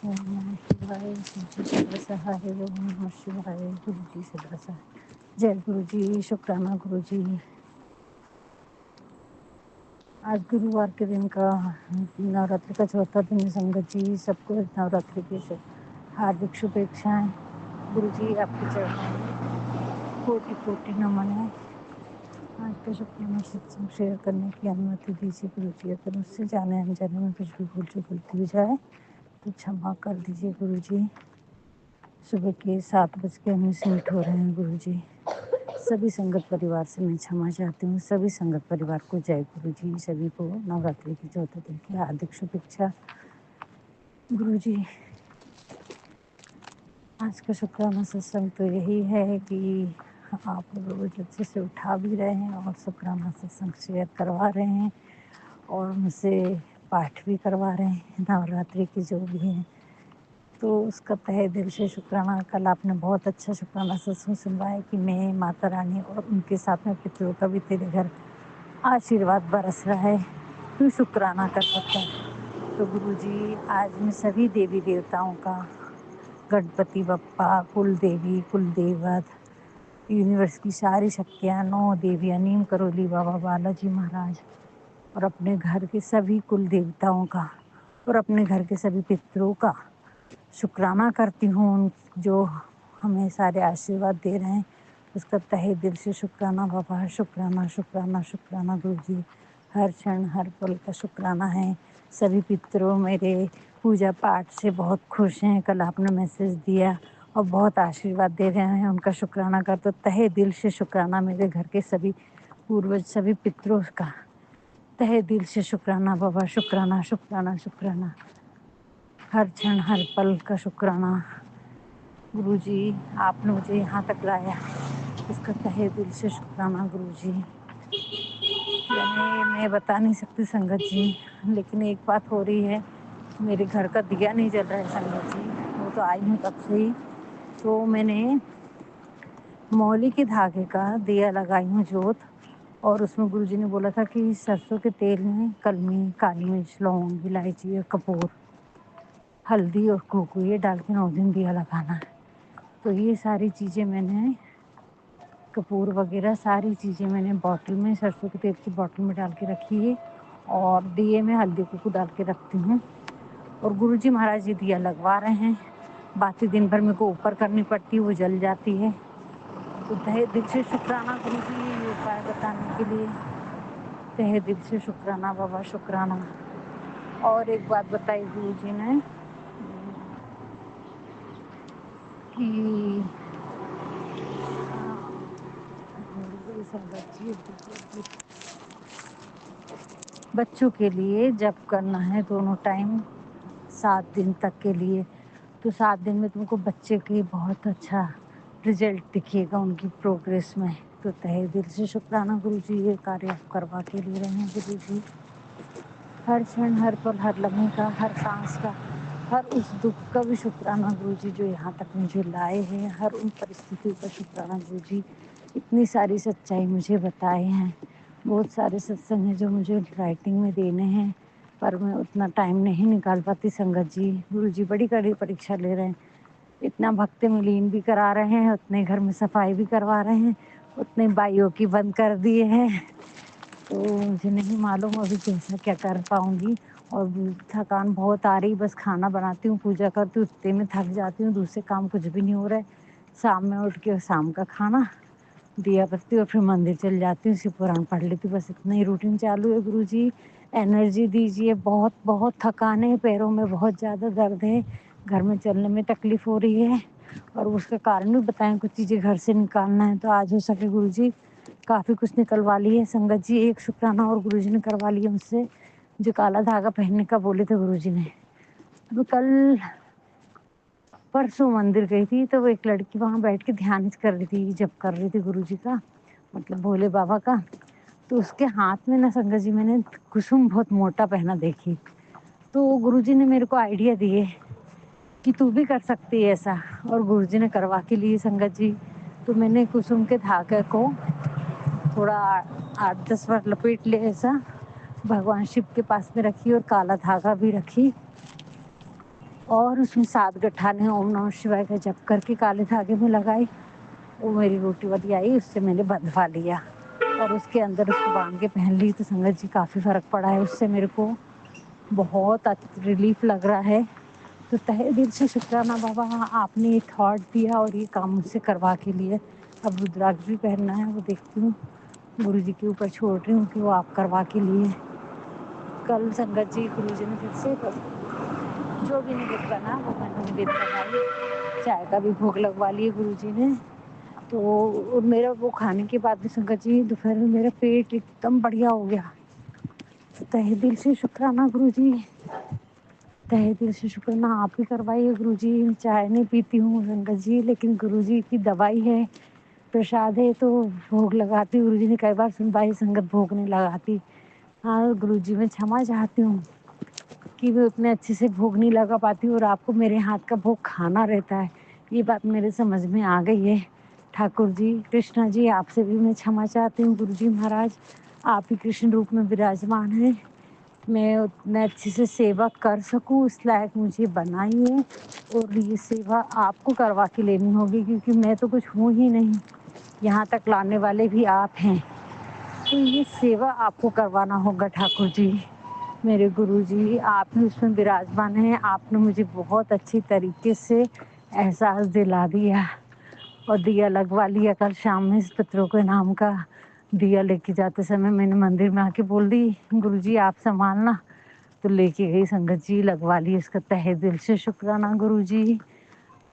ओम नमः शिवाय। गुरु जी सदा सहाय। ओम नमः शिवाय। गुरु जी सदा सहाय। जय गुरु जी। शुक्राना गुरु जी। आज गुरुवार के दिन का नवरात्रि का चौथा दिन है। संगत जी सबको नवरात्रि की हार्दिक शुभेच्छाएं। गुरु जी आपके चरणों में कोटि कोटि नमन है। आज का शुक्राना सत्संग शेयर करने की अनुमति दीजिए गुरु जी। अगर मुझसे जाने अनजाने में कुछ भी भूल चूक गलती हो जाए तो क्षमा कर दीजिए गुरु जी। सुबह के 7:19 हो रहे हैं गुरु जी। सभी संगत परिवार से मैं क्षमा चाहती हूँ। सभी संगत परिवार को जय गुरु जी। सभी को नवरात्रि के चौथे दिन की हार्दिक शुभेच्छा गुरु जी। आज का शुक्राना सत्संग तो यही है कि आप रोज अच्छे से उठा भी रहे हैं और शुक्राना सत्संग शेयर करवा रहे हैं और मुझसे पाठ भी करवा रहे हैं नवरात्रि की जो भी है, तो उसका तहे दिल से शुक्राना। कल आपने बहुत अच्छा शुक्राना सत्संग सुनवाया कि मैं माता रानी और उनके साथ में पितरों का भी तेरे घर आशीर्वाद बरस रहा है, तू शुक्राना कर सकता है। तो गुरु जी आज मैं सभी देवी देवताओं का, गणपति बप्पा, कुल देवी, कुल देवत, यूनिवर्स की सारी शक्तियाँ, 9 देवियाँ, नीम करोली बाबा, बालाजी महाराज और अपने घर के सभी कुल देवताओं का और अपने घर के सभी पितरों का शुक्राना करती हूँ, जो हमें सारे आशीर्वाद दे रहे हैं। उसका तहे दिल से शुक्राना बाबा। शुक्राना शुक्राना शुक्राना गुरु जी। हर क्षण हर पल का शुक्राना है। सभी पितरों मेरे पूजा पाठ से बहुत खुश हैं। कल आपने मैसेज दिया और बहुत आशीर्वाद दे रहे हैं, उनका शुक्राना कर। तो तहे दिल से शुक्राना मेरे घर के सभी पूर्वज, सभी पितरों का तहे दिल से शुक्राना बाबा। शुक्राना शुक्राना शुक्राना। हर क्षण हर पल का शुक्राना गुरु जी। आपने मुझे यहाँ तक लाया, इसका तहे दिल से शुक्राना गुरु जी। यानी मैं बता नहीं सकती संगत जी, लेकिन एक बात हो रही है, मेरे घर का दिया नहीं जल रहा है संगत जी। वो तो आई हूँ तब से ही, तो मैंने मौली के धागे का दिया लगाई हूँ जोत, और उसमें गुरुजी ने बोला था कि सरसों के तेल में कलमी, काली मिर्च, लौंग, इलायची और कपूर, हल्दी और कुकू ये डाल के 9 दिन दिया लगाना है। तो ये सारी चीज़ें मैंने, कपूर वगैरह सारी चीज़ें मैंने बॉटल में, सरसों के तेल की बॉटल में डाल के रखी है और दिए में हल्दी कुकू डाल के रखती हूँ। और गुरुजी महाराज जी दिया लगवा रहे हैं। बातें दिन भर मेरे को ऊपर करनी पड़ती है, वो जल जाती है। तो तहे दिल से शुक्राना गुरु जी ये उपाय बताने के लिए। तहे दिल से शुक्राना बाबा, शुक्राना। और एक बात बताई गुरु जी ने कि बच्चों के लिए जप करना है दोनों टाइम 7 दिन तक के लिए। तो 7 दिन में तुमको बच्चे की बहुत अच्छा रिजल्ट दिखेगा उनकी प्रोग्रेस में। तो तहे दिल से शुक्राना गुरु जी, ये कार्य आप करवा के ले रहे हैं गुरु जी। हर क्षण हर पल हर लम्हे का, हर सांस का, हर उस दुख का भी शुक्राना गुरु जी जो यहाँ तक मुझे लाए हैं। हर उन परिस्थितियों का शुक्राना गुरु जी। इतनी सारी सच्चाई मुझे बताए हैं। बहुत सारे सत्संग हैं जो मुझे राइटिंग में देने हैं, पर मैं उतना टाइम नहीं निकाल पाती संगत जी। गुरु जी बड़ी कड़ी परीक्षा ले रहे हैं। इतना भक्ति में लीन भी करा रहे हैं, उतने घर में सफाई भी करवा रहे हैं, उतने बाइयों की बंद कर दिए हैं। तो मुझे नहीं मालूम अभी कैसा क्या कर पाऊँगी। और थकान बहुत आ रही, बस खाना बनाती हूँ, पूजा करती हूँ, उतने में थक जाती हूँ। दूसरे काम कुछ भी नहीं हो रहा है। शाम में उठ के शाम का खाना, दिया बत्ती और फिर मंदिर चल जाती हूँ, शिव पुराण पढ़ लेती हूँ। बस इतना ही रूटीन चालू है गुरु जी। एनर्जी दीजिए। बहुत बहुत थकान है, पैरों में बहुत ज़्यादा दर्द है, घर में चलने में तकलीफ़ हो रही है, और उसका कारण भी बताएं। कुछ चीज़ें घर से निकालना है तो आज हो सके गुरु जी। काफ़ी कुछ निकलवा ली है संगत जी। एक शुक्राना और गुरु जी ने करवा लिया मुझसे, जो काला धागा पहनने का बोले थे गुरु जी ने। तो कल परसों मंदिर गई थी, तो वो एक लड़की वहाँ बैठ के ध्यान कर रही थी, जप कर रही थी गुरु जी का, मतलब भोले बाबा का। तो उसके हाथ में ना संगत जी मैंने कुसुम बहुत मोटा पहना देखी। तो गुरु जी ने मेरे को आइडिया दिए कि तू भी कर सकती है ऐसा, और गुरु जी ने करवा के लिए संगत जी। तो मैंने कुसुम के धागे को थोड़ा 8-10 बार लपेट ले ऐसा, भगवान शिव के पास में रखी और काला धागा भी रखी, और उसमें 7 गठाने ओम नमः शिवाय का जप करके काले धागे में लगाई। वो मेरी रोटी वाली आई, उससे मैंने बंधवा लिया और उसके अंदर उसको बांध के पहन ली। तो संगत जी काफ़ी फ़र्क पड़ा है उससे, मेरे को बहुत रिलीफ लग रहा है। तो तहे दिल से शुक्राना बाबा, हाँ, आपने ये थॉट दिया और ये काम मुझसे करवा के लिए। अब रुद्राक्ष भी पहनना है, वो देखती हूँ, गुरु जी के ऊपर छोड़ रही हूँ कि वो आप करवा के लिए। कल संगत जी गुरु जी ने फिर से जो भी निवेद बना वो मैंने निवेद बनाई, चाय का भी भोग लगवा लिए गुरु जी ने। तो मेरा वो खाने के बाद भी संगत जी दोपहर में मेरा पेट एकदम बढ़िया हो गया। तो तहे दिल से शुक्राना गुरु जी, तहे दिल से शुक्राना, आप ही करवाइए गुरु जी। चाय नहीं पीती हूँ संगत जी, लेकिन गुरु जी की दवाई है, प्रसाद है तो भोग लगाती। गुरु जी ने कई बार सुनवाई, संगत भोग नहीं लगाती। हाँ गुरु जी, मैं क्षमा चाहती हूँ कि मैं उतने अच्छे से भोग नहीं लगा पाती हूँ और आपको मेरे हाथ का भोग खाना रहता है। ये बात मेरे समझ में आ गई है। ठाकुर जी, कृष्णा जी, आपसे भी मैं क्षमा चाहती हूँ। गुरु जी महाराज, आप ही कृष्ण रूप में विराजमान हैं, मैं उतने अच्छे से सेवा कर सकूँ उस लायक मुझे बनाइए। और ये सेवा आपको करवा के लेनी होगी, क्योंकि मैं तो कुछ हूँ ही नहीं, यहाँ तक लाने वाले भी आप हैं। तो ये सेवा आपको करवाना होगा ठाकुर जी। मेरे गुरुजी, आप ही उसमें विराजमान हैं। आपने मुझे बहुत अच्छी तरीके से एहसास दिला दिया और दिया लगवा लिया। कल शाम में इस पितरों के नाम का दिया लेके जाते समय मैंने मंदिर में आके बोल दी, गुरुजी आप संभालना। तो लेके गई संगत जी, लगवा ली। इसका तहे दिल से शुक्राना गुरुजी।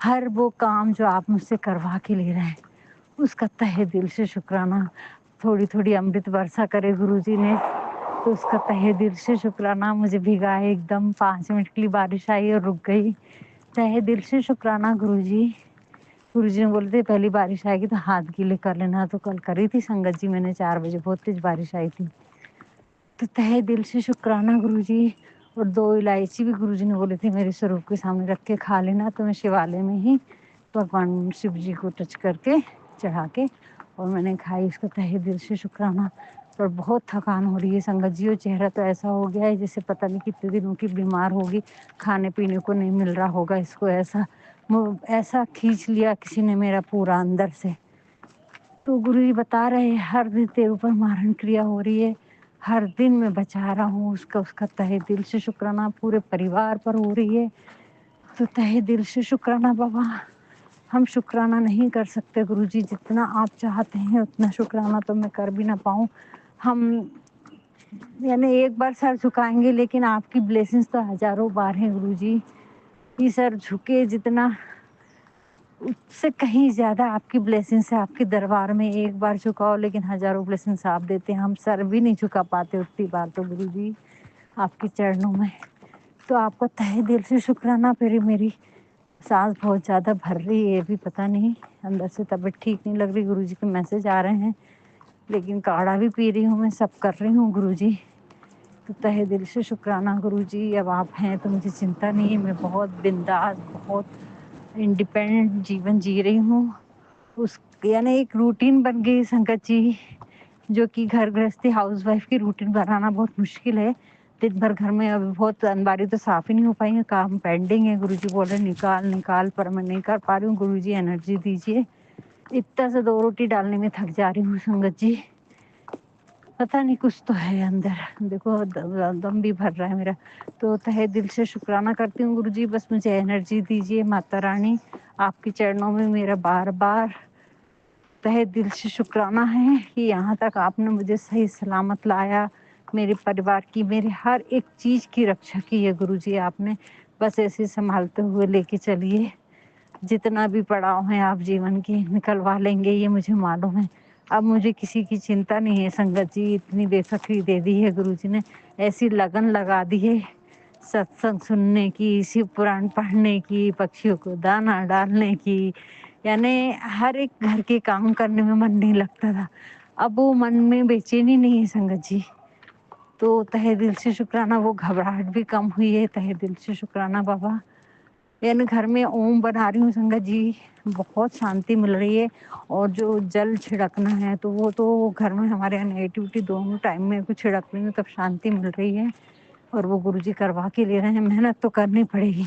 हर वो काम जो आप मुझसे करवा के ले रहे हैं उसका तहे दिल से शुक्राना। थोड़ी थोड़ी अमृत वर्षा करे गुरुजी ने तो उसका तहे दिल से शुक्राना। मुझे भिगाए एकदम, 5 मिनट के लिए बारिश आई और रुक गई। तहे दिल से शुक्राना गुरुजी। गुरुजी ने बोले थे पहली बारिश आएगी तो हाथ गीले कर लेना, तो कल करी थी संगत जी मैंने 4 बजे, बहुत तेज बारिश आई थी। तो तहे दिल से शुक्राना गुरुजी। और 2 इलायची भी गुरुजी ने बोले थे मेरे स्वरूप के सामने रख के खा लेना। तो मैं शिवालय में ही भगवान शिव जी को टच करके चढ़ा के और मैंने खाई। इसका तहे दिल से शुक्राना। पर बहुत थकान हो रही है संगत जी, और चेहरा तो ऐसा हो गया है जैसे पता नहीं कितने दिनों की बीमार होगी, खाने पीने को नहीं मिल रहा होगा इसको। ऐसा खींच लिया किसी ने मेरा पूरा अंदर से। तो गुरु जी बता रहे हैं हर दिन तेरे ऊपर मारण क्रिया हो रही है, हर दिन मैं बचा रहा हूँ। उसका तहे दिल से शुक्राना। पूरे परिवार पर हो रही है, तो तहे दिल से शुक्राना बाबा। हम शुक्राना नहीं कर सकते गुरुजी, जितना आप चाहते हैं उतना शुक्राना तो मैं कर भी ना पाऊँ। हम यानी एक बार सर झुकाएंगे, लेकिन आपकी ब्लेसिंग्स तो हजारों बार हैं गुरुजी। ये सर झुके जितना, उससे कहीं ज़्यादा आपकी ब्लेसिंग्स है। आपके दरबार में एक बार झुकाओ लेकिन हजारों ब्लेसिंग्स आप देते हैं। हम सर भी नहीं झुका पाते उतनी बार तो गुरुजी आपके चरणों में। तो आपका तहे दिल से शुक्राना। फिर मेरी सांस बहुत ज़्यादा भर रही है, ये भी पता नहीं, अंदर से तबीयत ठीक नहीं लग रही। गुरुजी के मैसेज आ रहे हैं, लेकिन काढ़ा भी पी रही हूँ, मैं सब कर रही हूँ गुरुजी। तो तहे दिल से शुक्राना गुरुजी। अब आप हैं तो मुझे चिंता नहीं है, मैं बहुत बिंदास, बहुत इंडिपेंडेंट जीवन जी रही हूँ। उस यानी एक रूटीन बन गई संगत जी, जो कि घर गृहस्थी हाउसवाइफ की रूटीन बनाना बहुत मुश्किल है। दिन भर घर में अभी बहुत अलमारी तो साफ ही नहीं हो पाई है, काम पेंडिंग है। गुरुजी बोल रहे निकाल निकाल, पर मैं नहीं कर पा रही हूँ। गुरुजी एनर्जी दीजिए। इतना से 2 रोटी डालने में थक जा रही हूँ संगत जी। पता नहीं कुछ तो है अंदर, देखो दम भी भर रहा है मेरा। तो तहे दिल से शुक्राना करती हूँ गुरुजी, बस मुझे एनर्जी दीजिए माता रानी। आपके चरणों में मेरा बार बार तहे दिल से शुक्राना है कि यहाँ तक आपने मुझे सही सलामत लाया। मेरे परिवार की, मेरे हर एक चीज़ की रक्षा की है गुरुजी आपने। बस ऐसे संभालते हुए लेके चलिए। जितना भी पड़ाव है आप जीवन के निकलवा लेंगे, ये मुझे मालूम है। अब मुझे किसी की चिंता नहीं है संगत जी। इतनी बेफिक्री दे दी है गुरुजी ने, ऐसी लगन लगा दी है सत्संग सुनने की, शिव पुराण पढ़ने की, पक्षियों को दाना डालने की। यानी हर एक घर के काम करने में मन नहीं लगता था, अब वो मन में बेचैनी नहीं है संगत जी। तो तहे दिल से शुक्राना, वो घबराहट भी कम हुई है। तहे दिल से शुक्राना बाबा। यानी घर में ओम बना रही हूँ संगत जी, बहुत शांति मिल रही है। और जो जल छिड़कना है तो वो तो घर में हमारे यहाँ नेगेटिविटी दोनों टाइम में कुछ छिड़क रही हूँ तब शांति मिल रही है। और वो गुरुजी करवा के ले रहे हैं, मेहनत तो करनी पड़ेगी।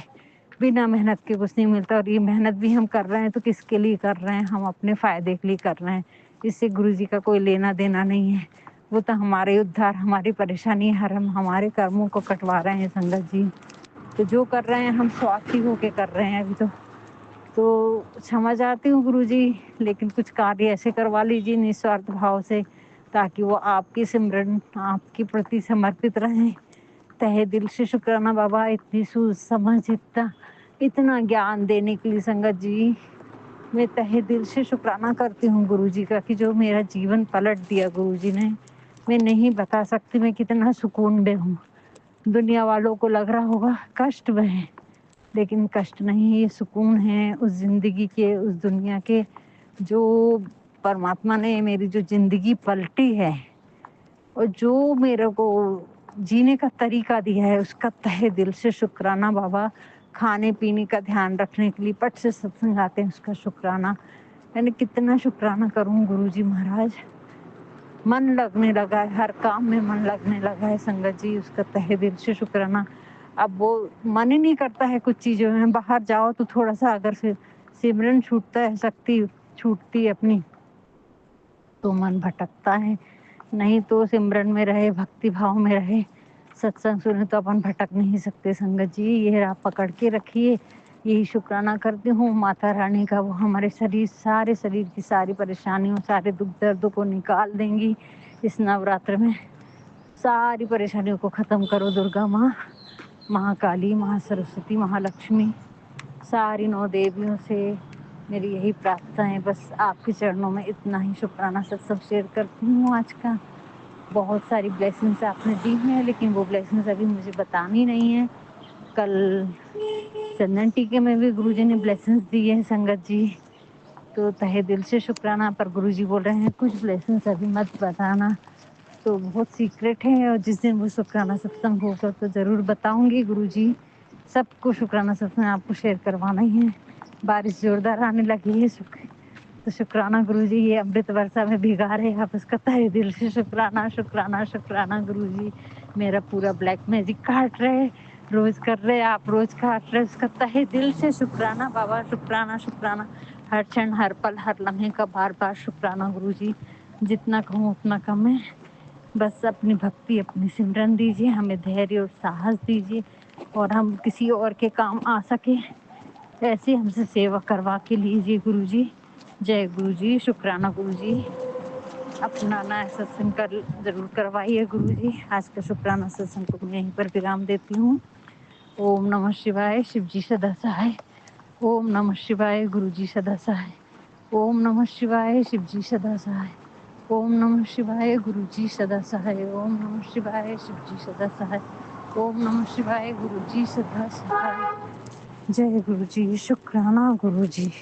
बिना मेहनत के कुछ नहीं मिलता और ये मेहनत भी हम कर रहे हैं तो किसके लिए कर रहे हैं? हम अपने फ़ायदे के लिए कर रहे हैं। इससे गुरुजी का कोई लेना-देना नहीं है। वो तो हमारे उद्धार, हमारी परेशानी हर हम हमारे कर्मों को कटवा रहे हैं संगत जी। तो जो कर रहे हैं हम स्वार्थी होके कर रहे हैं अभी तो। तो क्षमा चाहती हूँ गुरुजी, लेकिन कुछ कार्य ऐसे करवा लीजिए निस्वार्थ भाव से ताकि वो आपकी सिमरन आपके प्रति समर्पित रहें। तहे दिल से शुक्राना बाबा, इतनी सूझ समझ इतना ज्ञान देने के लिए संगत जी। मैं तहे दिल से शुक्राना करती हूँ गुरुजी का कि जो मेरा जीवन पलट दिया गुरुजी ने। मैं नहीं बता सकती मैं कितना सुकून में हूँ। दुनिया वालों को लग रहा होगा कष्ट में है, लेकिन कष्ट नहीं, ये सुकून है उस ज़िंदगी के, उस दुनिया के जो परमात्मा ने मेरी जो ज़िंदगी पलटी है और जो मेरे को जीने का तरीका दिया है उसका तहे दिल से शुक्राना बाबा। खाने-पीने का ध्यान रखने के लिए पट से सत्संग आते हैं उसका शुक्राना। मैंने कितना शुक्राना करूँ गुरुजी महाराज। मन लगने लगा है, हर काम में मन लगने लगा है संगत जी, उसका तहे दिल से शुक्राना। अब वो मन ही नहीं करता है कुछ चीज़ों में, बाहर जाओ तो थोड़ा-सा अगर सिमरन छूटता है, शक्ति छूटती है अपनी, तो मन भटकता है। नहीं तो सिमरन में रहे, भक्ति भाव में रहे, सत्संग सुने तो अपन भटक नहीं सकते संगत जी। ये राह पकड़ के रखिए, यही शुक्राना करती हूँ माता रानी का, वो हमारे सारे शरीर की सारी परेशानियों, सारे दुःख दर्दों को निकाल देंगी इस नवरात्र में। सारी परेशानियों को ख़त्म करो दुर्गा माँ, महाकाली, महासरस्वती, महालक्ष्मी, सारी 9 देवियों से मेरी यही प्रार्थना है। बस आपके चरणों में इतना ही शुक्राना सत्संग शेयर करती हूँ आज का। बहुत सारी ब्लेसिंग्स आपने दी हैं, लेकिन वो ब्लेसिंग्स अभी मुझे बतानी नहीं है। कल चंदन टीके में भी गुरुजी ने ब्लेसिंग्स दी है संगत जी, तो तहे दिल से शुक्राना। पर गुरुजी बोल रहे हैं कुछ ब्लेसिंग्स अभी मत बताना, तो बहुत सीक्रेट है और जिस दिन वो शुक्राना सत्संग होगा तो ज़रूर बताऊँगी गुरुजी। सबको शुक्राना सत्संग आपको शेयर करवाना ही है। बारिश ज़ोरदार आने लगी है तो शुक्राना गुरुजी, ये अमृत वर्षा में भिगा रहे आप, उसका तहे दिल से शुक्राना, शुक्राना, शुक्राना गुरुजी। मेरा पूरा ब्लैक मैजिक काट रहे, रोज़ कर रहे आप, रोज़ काट रहे, उसका तहे दिल से शुक्राना बाबा, शुक्राना, शुक्राना। हर क्षण, हर पल, हर लम्हे का बार-बार शुक्राना गुरुजी। जितना कहूँ उतना कम है। बस अपनी भक्ति, अपनी सिमरन दीजिए, हमें धैर्य और साहस दीजिए और हम किसी और के काम आ सके ऐसे हमसे सेवा करवा के लीजिए गुरुजी। जय गुरुजी, शुक्राना गुरुजी। अपना नया सत्संग कर ज़रूर करवाइए गुरुजी। आज का शुक्राना सत्संग को मैं यहीं पर विराम देती हूँ। ओम नमः शिवाय, शिव जी सदा सहाय। ओम नमः शिवाय, गुरुजी सदा सहाय। ओम नमः शिवाय, शिव जी सदा सहाय। ओम नमः शिवाय, गुरुजी सदा सहाय। ओम नमः शिवाय, शिव जी सदा सहाय। ओम नमः शिवाय, गुरुजी सदा सहाय। जय गुरुजी, शुक्राना गुरुजी।